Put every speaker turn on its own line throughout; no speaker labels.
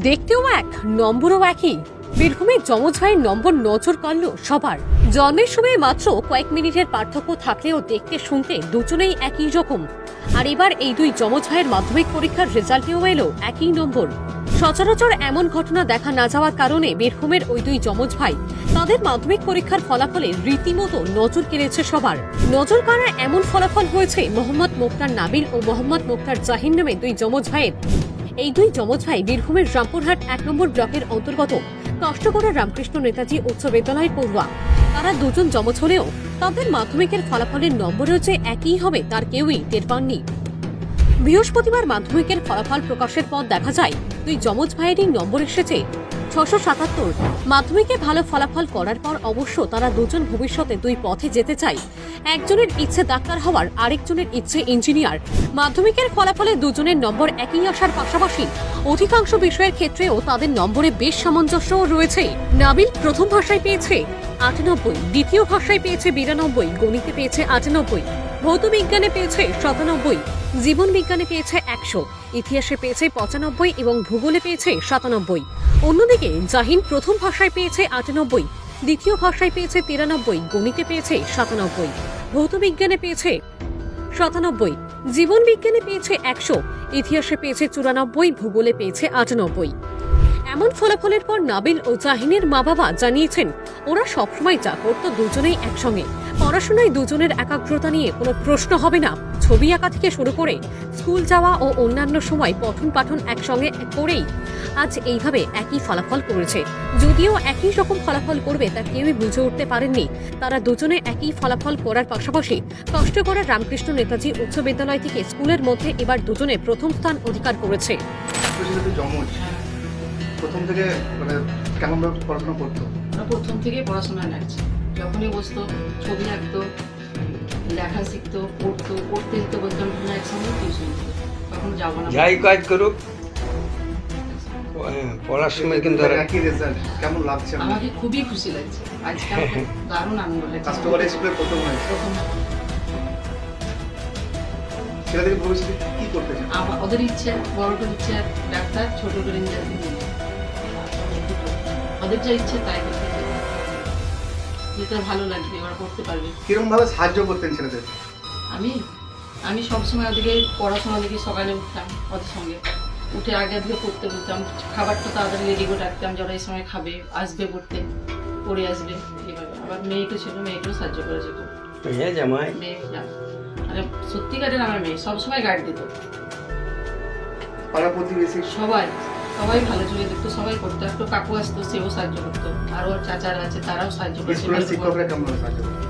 দেখতেও এক, নম্বরও একই। বীরভূমের যমজ ভাইয়ের নম্বর নজর কাড়ল সবার। জন্মের সময় মাত্র কয়েক মিনিটের পার্থক্য থাকলেও দেখতে শুনতে দুজনেই একই রকম। আর এবার এই দুই যমজ ভাইয়ের মাধ্যমিক পরীক্ষার রেজাল্টেও এলো একই নম্বর। সচরাচর এমন ঘটনা দেখা না যাওয়ার কারণে বীরভূমের ওই দুই যমজ ভাই তাদের মাধ্যমিক পরীক্ষার ফলাফলে রীতিমতো নজর কেড়েছে সবার। নজর কাড়া এমন ফলাফল হয়েছে মোহাম্মদ মোক্তার নাবিল ও মোহাম্মদ মোক্তার জাহিন নামে দুই যমজ ভাইয়ের। এই দুই যমজ ভাই বীরভূমের রামপুরহাট 1 নম্বর ব্লকের অন্তর্গত কষ্টকরা রামকৃষ্ণ নেতাজি উচ্চ বিদ্যালয়ের পড়ুয়া। তারা দুজন যমজ হলেও তাদের মাধ্যমিকের ফলাফলের নম্বরও যে একই হবে তার কেউই টের পাননি। বৃহস্পতিবার মাধ্যমিকের ফলাফল প্রকাশের পর দেখা যায় দুই যমজ ভাইয়েরই নম্বর এসেছে 677। মাধ্যমিকে ভালো ফলাফল করার পর অবশ্য তারা দুজন ভবিষ্যতে দুই পথে যেতে চায়। একজনের ইচ্ছে ডাক্তার হওয়ার, আরেকজনের ইচ্ছে ইঞ্জিনিয়ার। মাধ্যমিকের ফলাফলে দুজনের নম্বর একই আসার পাশাপাশি অধিকাংশ বিষয়ের ক্ষেত্রেও তাদের নম্বরে বেশ সামঞ্জস্যও রয়েছে। নাবিল প্রথম ভাষায় পেয়েছে 98, দ্বিতীয় ভাষায় পেয়েছে 92, গণিতে পেয়েছে 98, ভৌত বিজ্ঞানে পেয়েছে 97, জীবন বিজ্ঞানে পেয়েছে 100, ইতিহাসে পেয়েছে 95 এবং ভূগোলে পেয়েছে 97। অন্যদিকে জাহিন প্রথম ভাষায় পেয়েছে 98, দ্বিতীয় ভাষায় পেয়েছে 93, গণিতে পেয়েছে 97, ভৌত বিজ্ঞানে পেয়েছে 97, জীবন বিজ্ঞানে পেয়েছে 100, ইতিহাসে পেয়েছে 94, ভূগোলে পেয়েছে 98। এমন ফলাফলের পর নাবিল ও জাহিনের মা বাবা জানিয়েছেন ওরা সবসময় যা করত দুজনেই একসঙ্গে। পড়াশোনায় দুজনের একাগ্রতা নিয়ে কোনো প্রশ্ন হবে না। ছবি আঁকা থেকে শুরু করে স্কুল যাওয়া ও অন্যান্য সময় পঠন পাঠন একসঙ্গে করেই আজ এইভাবে একই ফলাফল করেছে। যদিও একই রকম ফলাফল করবে তা কেউই বুঝে উঠতে পারেননি। তারা দুজনে একই ফলাফল করার পাশাপাশি কষ্ট করা রামকৃষ্ণ নেতাজি উচ্চ বিদ্যালয় থেকে স্কুলের মধ্যে এবার দুজনে প্রথম স্থান অধিকার করেছে।
প্রথম থেকে মানে কেমন পড়াশোনা করতো?
প্রথম থেকে পড়াশোনা লাগছে, যখনই বসতো ছবি আঁকতো, লেখা শিখতো, পড়তে যেতে বলতাম না একসঙ্গে টিউশন, তখন যাবো না
যাই কাজ করুক পড়ার সময় কিন্তু
একই রেজাল্ট। কেমন লাগছে?
আমাকে খুবই খুশি লাগছে আজকে, আমাকে দারুণ আনন্দ লাগছে।
কাস্টমার স্কুলে প্রথম হয়েছে।
প্রথম
ছেলেদের ভবিষ্যতে কি করতে চান?
ওদের ইচ্ছে, বড় করে ইচ্ছে ডাক্তার, ছোট করে ইঞ্জিনিয়ার। ওদের যা ইচ্ছে তাই করতে চাই, যেটা ভালো লাগবে ওরা করতে পারবে।
কিরকম ভাবে সাহায্য করতেন ছেলেদের?
আমি সবসময় ওদিকে পড়াশোনা দিকে সকালে উঠতাম, ওদের সঙ্গে উঠে আগে দিকে পড়তে বলতাম, খাবারটা তাড়াতাড়ি রেডি করে রাখতাম, যারা এই সময় খাবে আসবে পড়তে, পড়ে আসবে এইভাবে। আবার মেয়েকে ছিল, মেয়েকেও সাহায্য করেছে খুব। মেয়ে মানে সত্যিকারের আমার মেয়ে সবসময় গাইড দিত।
পাড়া প্রতিবেশী
সবাই ভালো চলে দেখতো, সবাই করতো। একটু কাকু আসতো, সেও সাহায্য করতো, আর ওর চাচারা আছে তারাও সাহায্য করতো।
শিক্ষকরা কেমন সাহায্য করতো?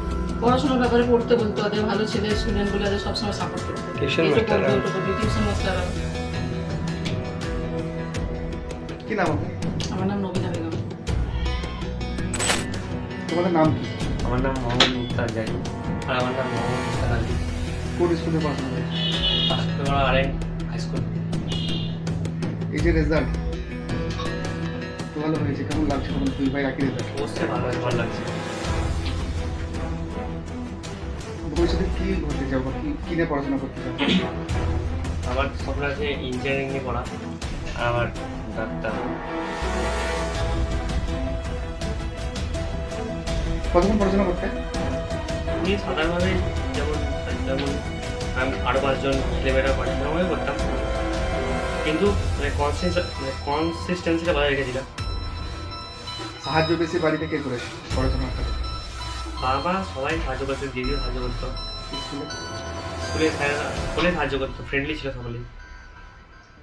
পড়াশোনার ব্যাপারে পড়তে বলতো, ওদের ভালো ছেলে স্টুডেন্ট গুলো ওদের সবসময় সাপোর্ট করতো। টিউশন মাস্টাররা।
কি নাম আপনার?
আমার নাম নবীনা বেগম।
তোমাদের নাম কি?
আমার নাম মোহাম্মদ মুক্তার জাহিন আর আমার নাম মোহাম্মদ মুক্তার আলী।
কোন স্কুলে পড়াশোনা করেছো?
কষ্টকরা আরএন হাই স্কুল।
এই যে রেজাল্ট ভালো হয়েছে, কেমন লাগছে? তোমার দুই ভাই একই রেজাল্ট।
অবশ্যই ভালো লাগছে।
ভবিষ্যতে কি হতে চাও বা কি নিয়ে পড়াশোনা করতে চাও?
আমার স্বপ্ন আছে ইঞ্জিনিয়ারিং নিয়ে পড়া, আর আমার ডাক্তার।
কতক্ষণ পড়াশোনা করতে?
আমি সাধারণভাবে যেমন আমি আরও 5 জন ছেলেমেয়েরা পড়ে সেরকমভাবে করতাম, কিন্তু কনসিস্টেন্সিটা বজায় রেখেছিলাম।
সাহায্য বেশি বাড়িতে কে করেছে পড়াশোনার ক্ষেত্রে?
বাবা সবাই সাহায্য করতো, দিদিও সাহায্য করতো, স্কুলে সাহায্য করতো, ফ্রেন্ডলি ছিল সকলেই।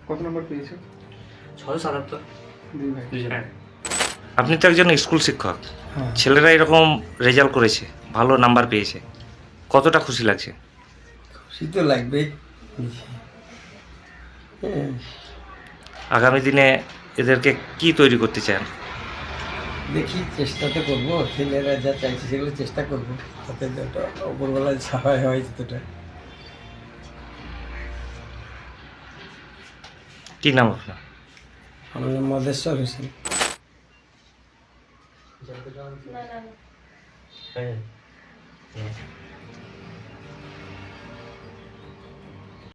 কত নম্বর পেয়েছো?
677।
দুই ভাই।
হ্যাঁ।
আপনি তো একজন স্কুল শিক্ষক, ছেলেরা এরকম রেজাল্ট করেছে, ভালো নাম্বার পেয়েছে, কতটা খুশি লাগছে?
খুশি তো লাগবে।
আগামী দিনে এদেরকে কি তৈরি করতে চান?
দেখি, চেষ্টা তো করবো, ছেলেরা যা চাইছে সেগুলো চেষ্টা করবো, তাতে যতটা ওপরবেলায় সহায় হয় ততটা।
কি নাম আপনার?
আমার নাম মদেশ্বর হোসেন।
হ্যাঁ।